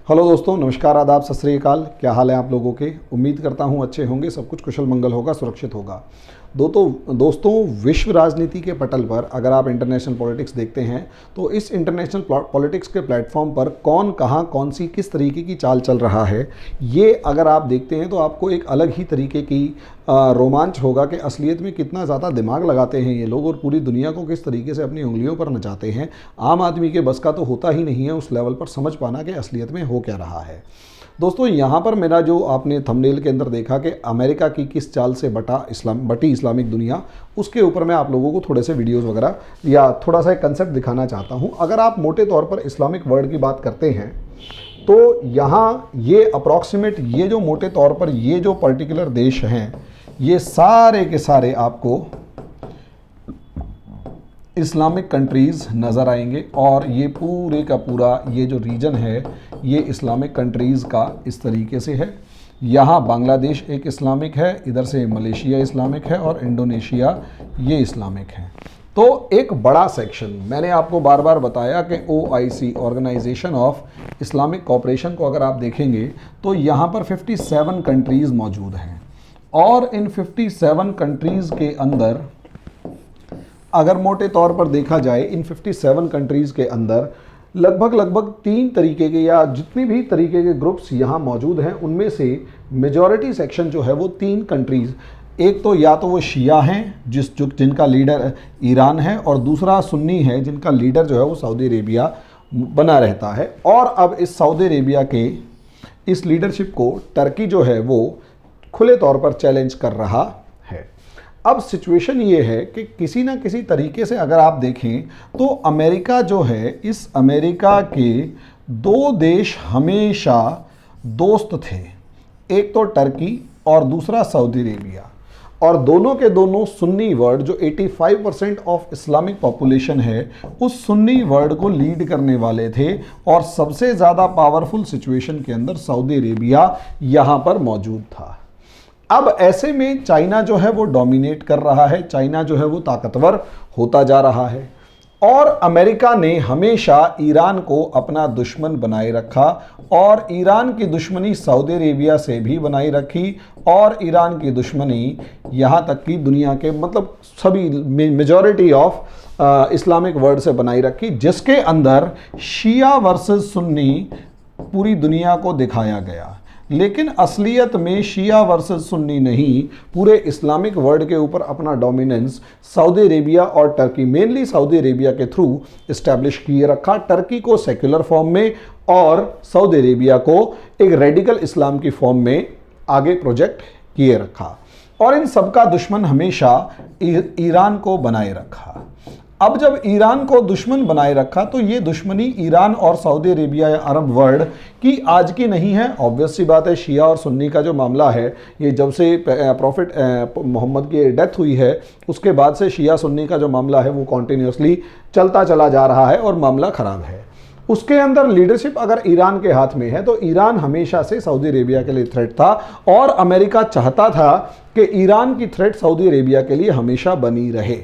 Hello दोस्तों, नमस्कार, आदाब, सत श्री अकाल। क्या हाल है आप लोगों के? उम्मीद करता हूँ अच्छे होंगे, सब कुछ कुशल मंगल होगा, सुरक्षित होगा। दोस्तों, विश्व राजनीति के पटल पर अगर आप इंटरनेशनल पॉलिटिक्स देखते हैं तो इस इंटरनेशनल पॉलिटिक्स के प्लेटफॉर्म पर कौन कहाँ कौन सी किस तरीके की चाल चल रहा है, ये अगर आप देखते हैं तो आपको एक अलग ही तरीके की रोमांच होगा कि असलियत में कितना ज़्यादा दिमाग लगाते हैं ये लोग और पूरी दुनिया को किस तरीके से अपनी उंगलियों पर नचाते हैं। आम आदमी के बस का तो होता ही नहीं है उस लेवल पर समझ पाना कि असलियत में हो क्या रहा है। दोस्तों, यहाँ पर मेरा जो आपने थंबनेल के अंदर देखा कि अमेरिका की किस चाल से बटी इस्लामिक दुनिया, उसके ऊपर मैं आप लोगों को थोड़े से वीडियोस वगैरह या थोड़ा सा एक कंसेप्ट दिखाना चाहता हूँ। अगर आप मोटे तौर पर इस्लामिक वर्ल्ड की बात करते हैं तो यहाँ ये अप्रॉक्सीमेट, ये जो मोटे तौर पर ये जो पर्टिकुलर देश हैं, ये सारे के सारे आपको इस्लामिक कंट्रीज़ नज़र आएंगे और ये पूरे का पूरा ये जो रीजन है ये इस्लामिक कंट्रीज़ का इस तरीके से है। यहाँ बांग्लादेश एक इस्लामिक है, इधर से मलेशिया इस्लामिक है और इंडोनेशिया ये इस्लामिक है। तो एक बड़ा सेक्शन, मैंने आपको बार बार बताया कि OIC, Organisation of Islamic Cooperation को अगर आप देखेंगे तो यहाँ पर 57 कंट्रीज़ मौजूद हैं और इन 57 कंट्रीज़ के अंदर अगर मोटे तौर पर देखा जाए, इन 57 कंट्रीज़ के अंदर लगभग 3 तरीके के या जितनी भी तरीके के ग्रुप्स यहाँ मौजूद हैं उनमें से मेजॉरिटी सेक्शन जो है वो 3 कंट्रीज़, एक तो या तो वो शिया हैं जिनका लीडर ईरान है और दूसरा सुन्नी है जिनका लीडर जो है वो सऊदी अरेबिया बना रहता है। और अब इस सऊदी अरेबिया के इस लीडरशिप को टर्की जो है वो खुले तौर पर चैलेंज कर रहा है। अब सिचुएशन ये है कि किसी ना किसी तरीके से अगर आप देखें तो अमेरिका जो है, इस अमेरिका के 2 देश हमेशा दोस्त थे, एक तो टर्की और दूसरा सऊदी अरेबिया, और दोनों के दोनों सुन्नी वर्ल्ड जो 85% ऑफ इस्लामिक पॉपुलेशन है उस सुन्नी वर्ल्ड को लीड करने वाले थे और सबसे ज़्यादा पावरफुल सिचुएशन के अंदर सऊदी अरेबिया यहाँ पर मौजूद था। अब ऐसे में चाइना जो है वो डोमिनेट कर रहा है, चाइना जो है वो ताकतवर होता जा रहा है और अमेरिका ने हमेशा ईरान को अपना दुश्मन बनाए रखा और ईरान की दुश्मनी सऊदी अरेबिया से भी बनाई रखी और ईरान की दुश्मनी यहाँ तक कि दुनिया के मतलब सभी मेजॉरिटी ऑफ इस्लामिक वर्ल्ड से बनाई रखी, जिसके अंदर शिया वर्सेस सुन्नी पूरी दुनिया को दिखाया गया। लेकिन असलियत में शिया वर्सेस सुन्नी नहीं, पूरे इस्लामिक वर्ल्ड के ऊपर अपना डोमिनेंस सऊदी अरेबिया और टर्की, मेनली सऊदी अरेबिया के थ्रू इस्टेब्लिश किए रखा, टर्की को सेक्युलर फॉर्म में और सऊदी अरेबिया को एक रेडिकल इस्लाम की फॉर्म में आगे प्रोजेक्ट किए रखा और इन सबका दुश्मन हमेशा ईरान को बनाए रखा। अब जब ईरान को दुश्मन बनाए रखा तो ये दुश्मनी ईरान और सऊदी अरेबिया या अरब वर्ल्ड की आज की नहीं है। ऑब्वियस सी बात है, शिया और सुन्नी का जो मामला है ये जब से प्रॉफिट मोहम्मद की डेथ हुई है उसके बाद से शिया सुन्नी का जो मामला है वो कॉन्टिन्यूसली चलता चला जा रहा है और मामला ख़राब है। उसके अंदर लीडरशिप अगर ईरान के हाथ में है तो ईरान हमेशा से सऊदी अरेबिया के लिए थ्रेट था और अमेरिका चाहता था कि ईरान की थ्रेट सऊदी अरेबिया के लिए हमेशा बनी रहे।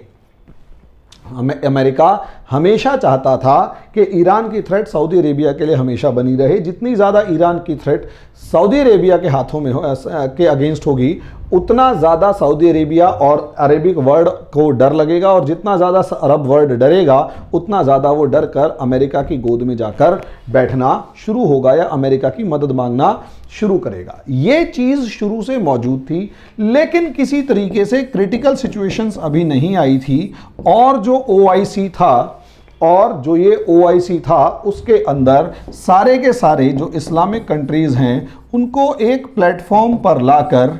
अमेरिका हमेशा चाहता था कि ईरान की थ्रेट सऊदी अरेबिया के लिए हमेशा बनी रहे। जितनी ज़्यादा ईरान की थ्रेट सऊदी अरेबिया के हाथों में के अगेंस्ट होगी उतना ज़्यादा सऊदी अरेबिया और अरेबिक वर्ल्ड को डर लगेगा और जितना ज़्यादा अरब वर्ल्ड डरेगा उतना ज़्यादा वो डर कर अमेरिका की गोद में जाकर बैठना शुरू होगा या अमेरिका की मदद मांगना शुरू करेगा। ये चीज़ शुरू से मौजूद थी लेकिन किसी तरीके से क्रिटिकल सिचुएशंस अभी नहीं आई थी और जो OIC था उसके अंदर सारे के सारे जो इस्लामिक कंट्रीज़ हैं उनको एक प्लेटफॉर्म पर लाकर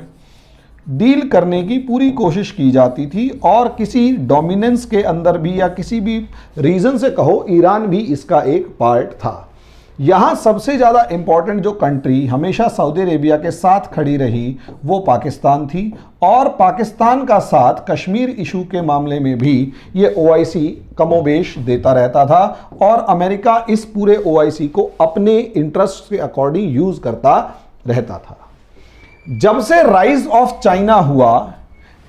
डील करने की पूरी कोशिश की जाती थी और किसी डोमिनेंस के अंदर भी या किसी भी रीज़न से कहो ईरान भी इसका एक पार्ट था। यहाँ सबसे ज़्यादा इम्पॉर्टेंट जो कंट्री हमेशा सऊदी अरेबिया के साथ खड़ी रही वो पाकिस्तान थी और पाकिस्तान का साथ कश्मीर इशू के मामले में भी ये OIC कमोबेश देता रहता था और अमेरिका इस पूरे OIC को अपने इंटरेस्ट के अकॉर्डिंग यूज़ करता रहता था। जब से राइज ऑफ चाइना हुआ,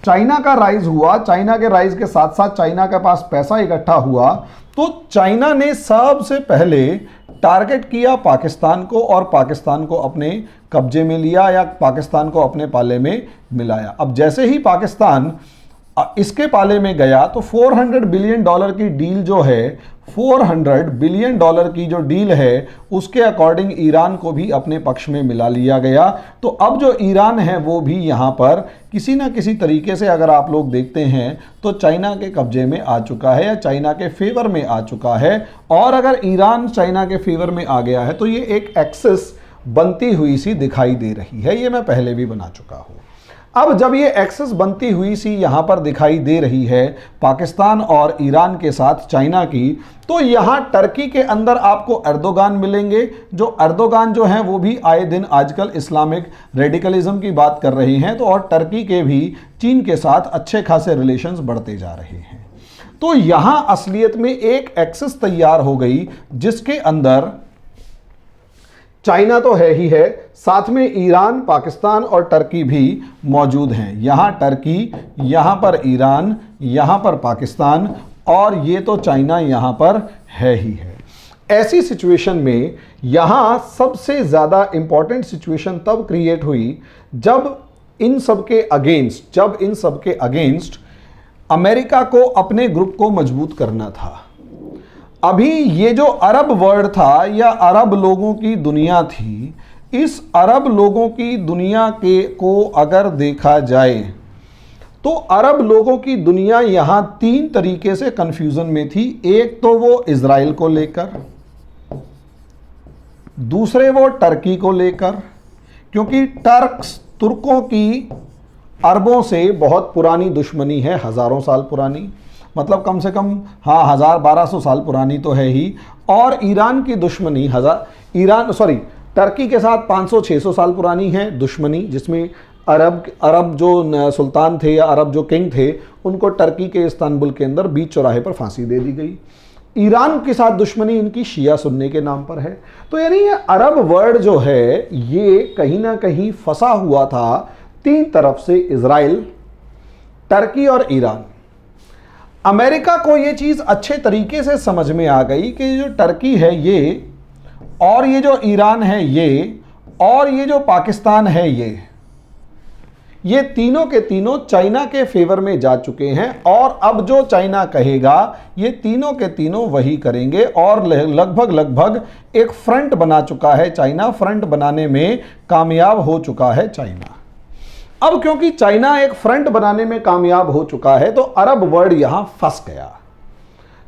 चाइना का राइज हुआ, चाइना के राइज के साथ साथ चाइना के पास पैसा इकट्ठा हुआ तो चाइना ने सबसे पहले टारगेट किया पाकिस्तान को और पाकिस्तान को अपने कब्जे में लिया या पाकिस्तान को अपने पाले में मिलाया। अब जैसे ही पाकिस्तान इसके पाले में गया तो $400 बिलियन की डील जो है, $400 बिलियन की जो डील है, उसके अकॉर्डिंग ईरान को भी अपने पक्ष में मिला लिया गया। तो अब जो ईरान है वो भी यहाँ पर किसी ना किसी तरीके से, अगर आप लोग देखते हैं तो चाइना के कब्जे में आ चुका है या चाइना के फेवर में आ चुका है। और अगर ईरान चाइना के फेवर में आ गया है तो ये एक एक्सिस बनती हुई सी दिखाई दे रही है। ये मैं पहले भी बना चुका हूँ। अब जब ये एक्सेस बनती हुई सी यहाँ पर दिखाई दे रही है पाकिस्तान और ईरान के साथ चाइना की, तो यहाँ टर्की के अंदर आपको अर्दोगान मिलेंगे। जो अर्दोगान जो हैं वो भी आए दिन आजकल इस्लामिक रेडिकलिज्म की बात कर रहे हैं। तो और टर्की के भी चीन के साथ अच्छे खासे रिलेशंस बढ़ते जा रहे हैं। तो यहाँ असलियत में एक एक्सेस तैयार हो गई जिसके अंदर चाइना तो है ही है, साथ में ईरान, पाकिस्तान और टर्की भी मौजूद हैं। यहाँ टर्की, यहाँ पर ईरान, यहाँ पर पाकिस्तान और ये तो चाइना यहाँ पर है ही है। ऐसी सिचुएशन में यहाँ सबसे ज़्यादा इम्पॉर्टेंट सिचुएशन तब क्रिएट हुई जब इन सब के अगेंस्ट अमेरिका को अपने ग्रुप को मजबूत करना था। अभी ये जो अरब वर्ल्ड था या अरब लोगों की दुनिया थी, इस अरब लोगों की दुनिया को अगर देखा जाए तो अरब लोगों की दुनिया यहाँ 3 तरीके से कंफ्यूजन में थी। एक तो वो इजराइल को लेकर, दूसरे वो टर्की को लेकर, क्योंकि तुर्कों की अरबों से बहुत पुरानी दुश्मनी है, हज़ारों साल पुरानी, मतलब कम से कम 1000-1200 साल पुरानी तो है ही। और ईरान की दुश्मनी टर्की के साथ 500-600 साल पुरानी है दुश्मनी, जिसमें अरब जो सुल्तान थे या अरब जो किंग थे उनको टर्की के इस्तांबुल के अंदर बीच चौराहे पर फांसी दे दी गई। ईरान के साथ दुश्मनी इनकी शिया सुन्नी के नाम पर है। तो यानी ये अरब वर्ल्ड जो है ये कहीं ना कहीं फंसा हुआ था 3 तरफ से, इजराइल, टर्की और ईरान। अमेरिका को ये चीज़ अच्छे तरीके से समझ में आ गई कि जो टर्की है ये, और ये जो ईरान है ये, और ये जो पाकिस्तान है ये तीनों के तीनों चाइना के फेवर में जा चुके हैं। और अब जो चाइना कहेगा ये तीनों के तीनों वही करेंगे। और लगभग एक फ्रंट बना चुका है चाइना, फ्रंट बनाने में कामयाब हो चुका है चाइना। अब क्योंकि चाइना एक फ्रंट बनाने में कामयाब हो चुका है तो अरब वर्ल्ड यहां फंस गया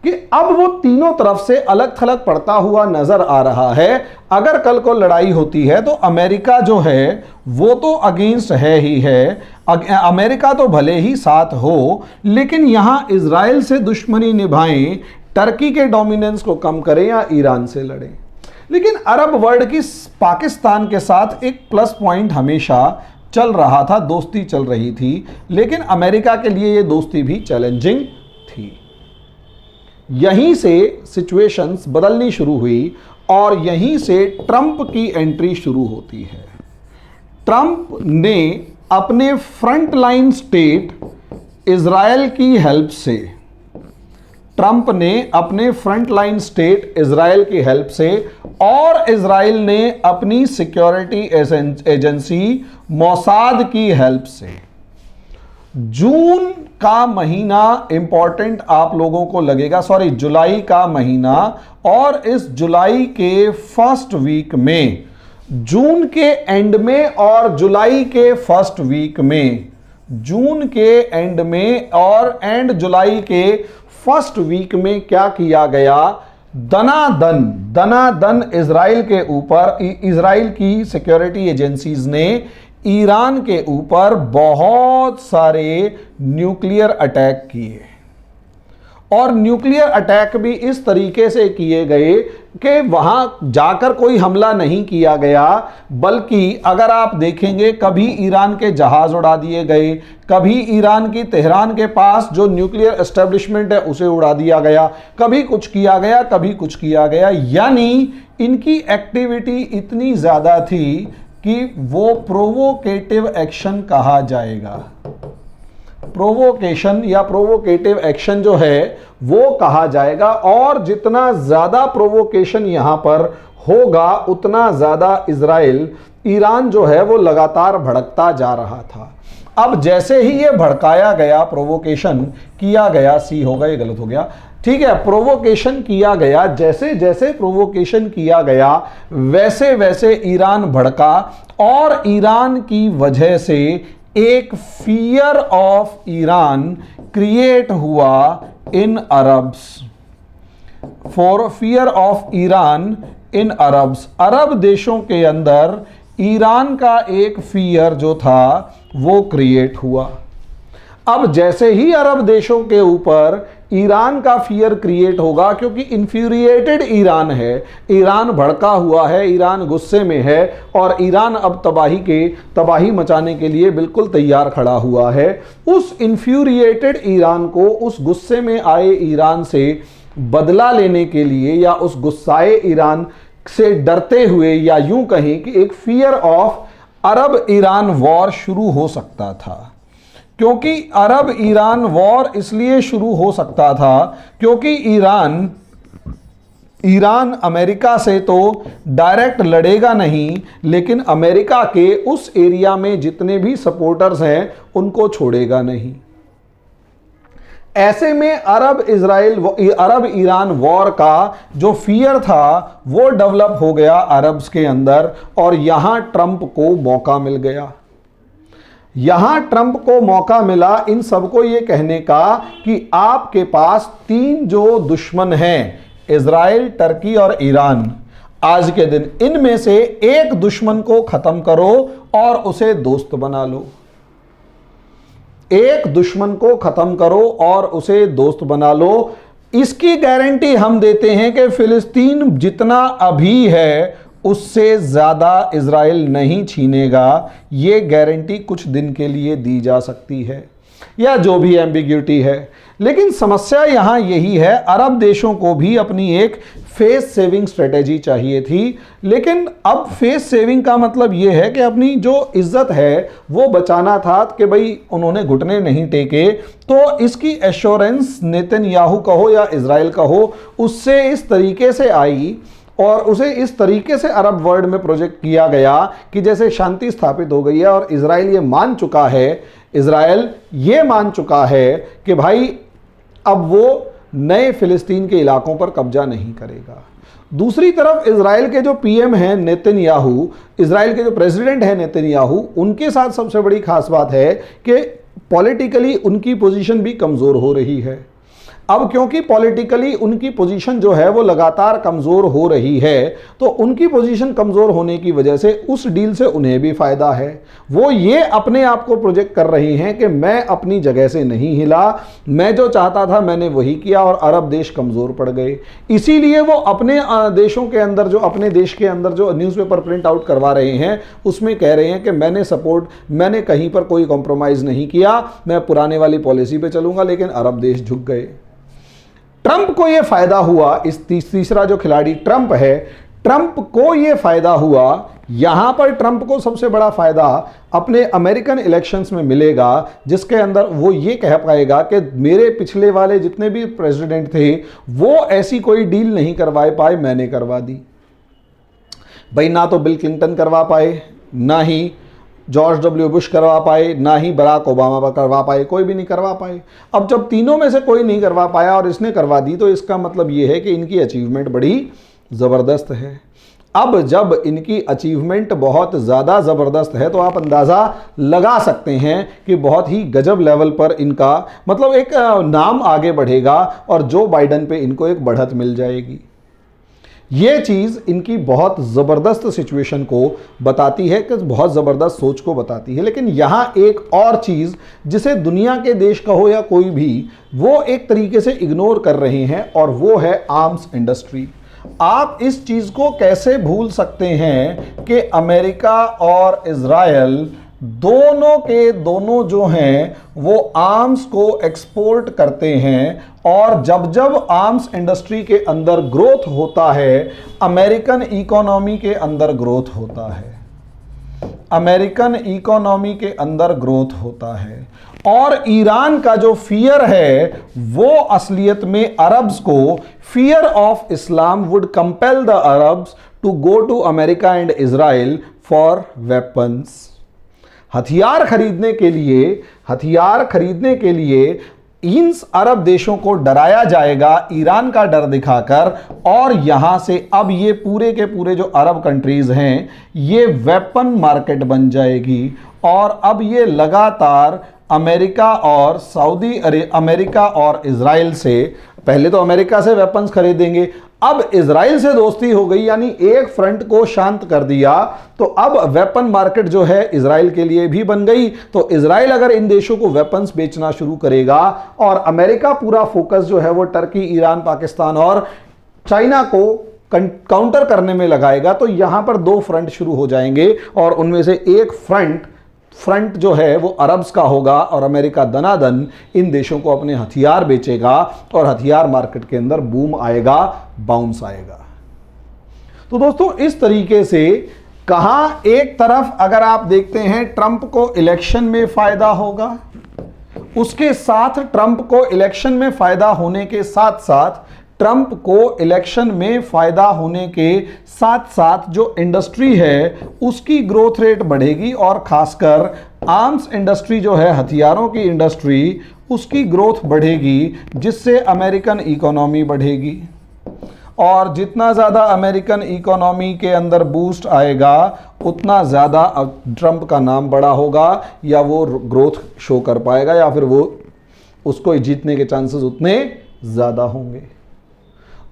कि अब वो तीनों तरफ से अलग थलग पड़ता हुआ नजर आ रहा है। अगर कल को लड़ाई होती है तो अमेरिका जो है वो तो अगेंस्ट है ही है, अमेरिका तो भले ही साथ हो, लेकिन यहां इजराइल से दुश्मनी निभाएं, टर्की के डोमिनेंस को कम करें या ईरान से लड़ें। लेकिन अरब वर्ल्ड की पाकिस्तान के साथ एक प्लस पॉइंट हमेशा चल रहा था, दोस्ती चल रही थी, लेकिन अमेरिका के लिए ये दोस्ती भी चैलेंजिंग थी। यहीं से सिचुएशंस बदलनी शुरू हुई और यहीं से ट्रंप की एंट्री शुरू होती है। ट्रंप ने अपने फ्रंट लाइन स्टेट इजराइल की हेल्प से, और इजराइल ने अपनी सिक्योरिटी एजेंसी मोसाद की हेल्प से, जून का महीना इंपॉर्टेंट आप लोगों को लगेगा, जुलाई का महीना, और इस जुलाई के फर्स्ट वीक में, जून के एंड में और जुलाई के फर्स्ट वीक में, जून के एंड में और जुलाई के फर्स्ट वीक में क्या किया गया, दनादन इजराइल के ऊपर, इजराइल की सिक्योरिटी एजेंसीज ने ईरान के ऊपर बहुत सारे न्यूक्लियर अटैक किए। और न्यूक्लियर अटैक भी इस तरीके से किए गए कि वहां जाकर कोई हमला नहीं किया गया, बल्कि अगर आप देखेंगे कभी ईरान के जहाज उड़ा दिए गए, कभी ईरान की तेहरान के पास जो न्यूक्लियर एस्टेब्लिशमेंट है उसे उड़ा दिया गया, कभी कुछ किया गया, कभी कुछ किया गया। यानी इनकी एक्टिविटी इतनी ज्यादा थी कि वो प्रोवोकेटिव एक्शन कहा जाएगा। प्रोवोकेशन या प्रोवोकेटिव एक्शन जो है वो कहा जाएगा। और जितना ज्यादा प्रोवोकेशन यहां पर होगा उतना ज्यादा इजराइल, ईरान जो है वो लगातार भड़कता जा रहा था। अब जैसे ही ये भड़काया गया, प्रोवोकेशन किया गया, सी होगा, ये गलत हो गया, ठीक है, प्रोवोकेशन किया गया, जैसे जैसे प्रोवोकेशन किया गया वैसे वैसे ईरान भड़का और ईरान की वजह से एक फियर ऑफ ईरान क्रिएट हुआ in Arabs, for fear of Iran in Arabs. अरब देशों के अंदर ईरान का एक फियर जो था वो क्रिएट हुआ। अब जैसे ही अरब देशों के ऊपर ईरान का फियर क्रिएट होगा, क्योंकि इंफ्यूरिएटेड ईरान है, ईरान भड़का हुआ है, ईरान गुस्से में है और ईरान अब तबाही मचाने के लिए बिल्कुल तैयार खड़ा हुआ है। उस इंफ्यूरिएटेड ईरान को, उस गुस्से में आए ईरान से बदला लेने के लिए या उस गुस्साए ईरान से डरते हुए, या यूं कहें कि एक fear of Arab Iran war शुरू हो सकता था। क्योंकि अरब ईरान वॉर इसलिए शुरू हो सकता था क्योंकि ईरान अमेरिका से तो डायरेक्ट लड़ेगा नहीं, लेकिन अमेरिका के उस एरिया में जितने भी सपोर्टर्स हैं उनको छोड़ेगा नहीं। ऐसे में अरब ईरान वॉर का जो फियर था वो डेवलप हो गया अरब्स के अंदर, और यहां ट्रंप को मौका मिल गया। यहां ट्रंप को मौका मिला इन सबको ये कहने का कि आपके पास 3 जो दुश्मन हैं, इजराइल, टर्की और ईरान, आज के दिन इनमें से एक दुश्मन को खत्म करो और उसे दोस्त बना लो। एक दुश्मन को खत्म करो और उसे दोस्त बना लो। इसकी गारंटी हम देते हैं कि फिलिस्तीन जितना अभी है उससे ज्यादा इजराइल नहीं छीनेगा। ये गारंटी कुछ दिन के लिए दी जा सकती है, या जो भी एम्बिग्यूटी है। लेकिन समस्या यहां यही है, अरब देशों को भी अपनी एक फेस सेविंग स्ट्रेटेजी चाहिए थी। लेकिन अब फेस सेविंग का मतलब यह है कि अपनी जो इज्जत है वो बचाना था कि भाई उन्होंने घुटने नहीं टेके। तो इसकी एश्योरेंस नेतन्याहू कहो या इजराइल कहो, उससे इस तरीके से आई और उसे इस तरीके से अरब वर्ल्ड में प्रोजेक्ट किया गया कि जैसे शांति स्थापित हो गई है और इजराइल ये मान चुका है कि भाई अब वो नए फिलिस्तीन के इलाकों पर कब्जा नहीं करेगा। दूसरी तरफ इजराइल के जो पीएम हैं नेतन्याहू, इजराइल के जो प्रेसिडेंट हैं नेतन्याहू, उनके साथ सबसे बड़ी खास बात है कि पॉलिटिकली उनकी पोजीशन भी कमजोर हो रही है। अब क्योंकि पॉलिटिकली उनकी पोजीशन जो है वो लगातार कमजोर हो रही है, तो उनकी पोजीशन कमजोर होने की वजह से उस डील से उन्हें भी फायदा है। वो ये अपने आप को प्रोजेक्ट कर रही हैं कि मैं अपनी जगह से नहीं हिला, मैं जो चाहता था मैंने वही किया और अरब देश कमजोर पड़ गए। इसीलिए वो अपने देशों के अंदर अपने देश के अंदर जो न्यूज़पेपर प्रिंट आउट करवा रहे हैं उसमें कह रहे हैं कि मैंने कहीं पर कोई कॉम्प्रोमाइज नहीं किया, मैं पुराने वाली पॉलिसी पे चलूंगा। लेकिन अरब देश झुक गए। ट्रंप को यह फायदा हुआ, इस तीसरा जो खिलाड़ी ट्रंप है, ट्रंप को यह फायदा हुआ। यहां पर ट्रंप को सबसे बड़ा फायदा अपने अमेरिकन इलेक्शंस में मिलेगा, जिसके अंदर वो ये कह पाएगा कि मेरे पिछले वाले जितने भी प्रेसिडेंट थे वो ऐसी कोई डील नहीं करवा पाए, मैंने करवा दी। भाई ना तो बिल क्लिंटन करवा पाए, ना ही जॉर्ज डब्ल्यू बुश करवा पाए, ना ही बराक ओबामा करवा पाए, कोई भी नहीं करवा पाए। अब जब तीनों में से कोई नहीं करवा पाया और इसने करवा दी, तो इसका मतलब ये है कि इनकी अचीवमेंट बड़ी ज़बरदस्त है। अब जब इनकी अचीवमेंट बहुत ज़्यादा ज़बरदस्त है तो आप अंदाज़ा लगा सकते हैं कि बहुत ही गजब लेवल पर इनका मतलब एक नाम आगे बढ़ेगा और जो बाइडन पे इनको एक बढ़त मिल जाएगी। ये चीज़ इनकी बहुत ज़बरदस्त सिचुएशन को बताती है, कि बहुत ज़बरदस्त सोच को बताती है। लेकिन यहाँ एक और चीज़ जिसे दुनिया के देश कहो या कोई भी, वो एक तरीके से इग्नोर कर रहे हैं, और वो है आर्म्स इंडस्ट्री। आप इस चीज़ को कैसे भूल सकते हैं कि अमेरिका और इजराइल दोनों के दोनों जो हैं वो आर्म्स को एक्सपोर्ट करते हैं, और जब जब आर्म्स इंडस्ट्री के अंदर ग्रोथ होता है, अमेरिकन इकोनॉमी के अंदर ग्रोथ होता है। अमेरिकन इकोनॉमी के अंदर ग्रोथ होता है। और ईरान का जो फियर है वो असलियत में अरब्स को, fear of Islam would compel the Arabs to go to America and Israel for weapons. हथियार खरीदने के लिए इन अरब देशों को डराया जाएगा ईरान का डर दिखाकर, और यहां से अब ये पूरे के पूरे जो अरब कंट्रीज हैं ये वेपन मार्केट बन जाएगी। और अब ये लगातार अमेरिका और इजराइल से, पहले तो अमेरिका से वेपन्स खरीदेंगे, अब इजराइल से दोस्ती हो गई, यानी एक फ्रंट को शांत कर दिया, तो अब वेपन मार्केट जो है इजराइल के लिए भी बन गई। तो इजराइल अगर इन देशों को वेपन्स बेचना शुरू करेगा और अमेरिका पूरा फोकस जो है वो टर्की, ईरान, पाकिस्तान और चाइना को काउंटर करने में लगाएगा, तो यहां पर दो फ्रंट शुरू हो जाएंगे और उनमें से एक फ्रंट जो है वो अरब्स का होगा और अमेरिका दनादन इन देशों को अपने हथियार बेचेगा और हथियार मार्केट के अंदर बूम आएगा, बाउंस आएगा। तो दोस्तों इस तरीके से कहां एक तरफ अगर आप देखते हैं ट्रंप को इलेक्शन में फायदा होगा, उसके साथ ट्रंप को इलेक्शन में फायदा होने के साथ साथ जो इंडस्ट्री है उसकी ग्रोथ रेट बढ़ेगी और खासकर आर्म्स इंडस्ट्री जो है, हथियारों की इंडस्ट्री, उसकी ग्रोथ बढ़ेगी, जिससे अमेरिकन इकोनॉमी बढ़ेगी। और जितना ज़्यादा अमेरिकन इकोनॉमी के अंदर बूस्ट आएगा उतना ज़्यादा ट्रंप का नाम बड़ा होगा, या वो ग्रोथ शो कर पाएगा, या फिर वो उसको जीतने के चांसेस उतने ज़्यादा होंगे।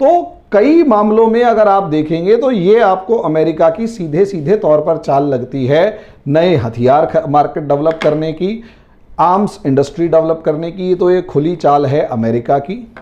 तो कई मामलों में अगर आप देखेंगे तो ये आपको अमेरिका की सीधे तौर पर चाल लगती है, नए हथियार मार्केट डेवलप करने की, आर्म्स इंडस्ट्री डेवलप करने की। तो ये खुली चाल है अमेरिका की,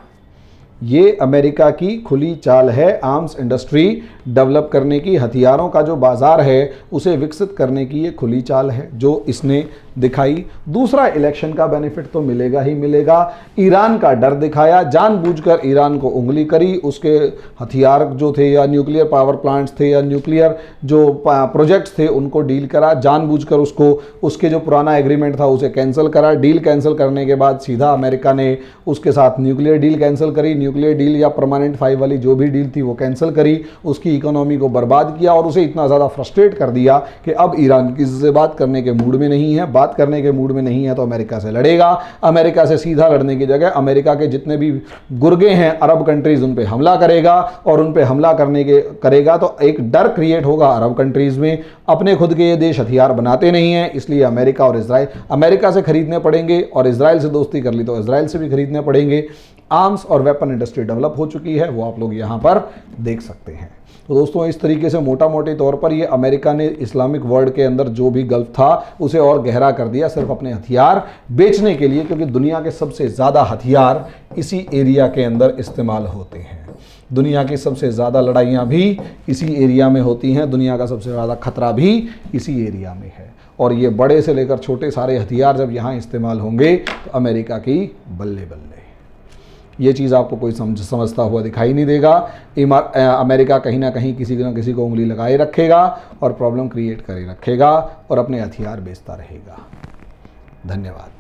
ये अमेरिका की खुली चाल है आर्म्स इंडस्ट्री डेवलप करने की, हथियारों का जो बाजार है उसे विकसित करने की ये खुली चाल है जो इसने दिखाई। दूसरा, इलेक्शन का बेनिफिट तो मिलेगा ही मिलेगा। ईरान का डर दिखाया, जानबूझकर ईरान को उंगली करी, उसके हथियार जो थे या न्यूक्लियर पावर प्लांट्स थे या न्यूक्लियर जो प्रोजेक्ट्स थे उनको डील करा, जानबूझकर उसको, उसके जो पुराना एग्रीमेंट था उसे कैंसिल करा। डील कैंसिल करने के बाद सीधा अमेरिका ने उसके साथ न्यूक्लियर डील कैंसिल करी, न्यूक्लियर डील या परमानेंट 5 वाली जो भी डील थी वो कैंसिल करी, उसकी इकोनॉमी को बर्बाद किया और उसे इतना ज़्यादा फ्रस्ट्रेट कर दिया कि अब ईरान किसी से बात करने के मूड में नहीं है। बात करने के मूड में नहीं है तो अमेरिका से लड़ेगा। अमेरिका से सीधा लड़ने की जगह अमेरिका के जितने भी गुर्गे हैं अरब कंट्रीज उन पे हमला करेगा, और उन पे हमला करेगा तो एक डर क्रिएट होगा अरब कंट्रीज में। अपने खुद के ये देश हथियार बनाते नहीं हैं, इसलिए अमेरिका और इजराइल, अमेरिका से खरीदने पड़ेंगे और इजराइल से दोस्ती कर ली तो इजराइल से भी खरीदने पड़ेंगे। आर्म्स और वेपन इंडस्ट्री डेवलप हो चुकी है, वो आप लोग यहाँ पर देख सकते हैं। तो दोस्तों इस तरीके से मोटा मोटे तौर पर ये अमेरिका ने इस्लामिक वर्ल्ड के अंदर जो भी गल्फ था उसे और गहरा कर दिया, सिर्फ अपने हथियार बेचने के लिए, क्योंकि दुनिया के सबसे ज़्यादा हथियार इसी एरिया के अंदर इस्तेमाल होते हैं। दुनिया की सबसे ज़्यादा लड़ाइयाँ भी इसी एरिया में होती हैं, दुनिया का सबसे ज़्यादा खतरा भी इसी एरिया में है। और ये बड़े से लेकर छोटे सारे हथियार जब यहाँ इस्तेमाल होंगे तो अमेरिका की बल्ले बल्ले। ये चीज़ आपको कोई समझता हुआ दिखाई नहीं देगा। अमेरिका कहीं ना कहीं किसी न किसी को उंगली लगाए रखेगा और प्रॉब्लम क्रिएट करे रखेगा और अपने हथियार बेचता रहेगा। धन्यवाद।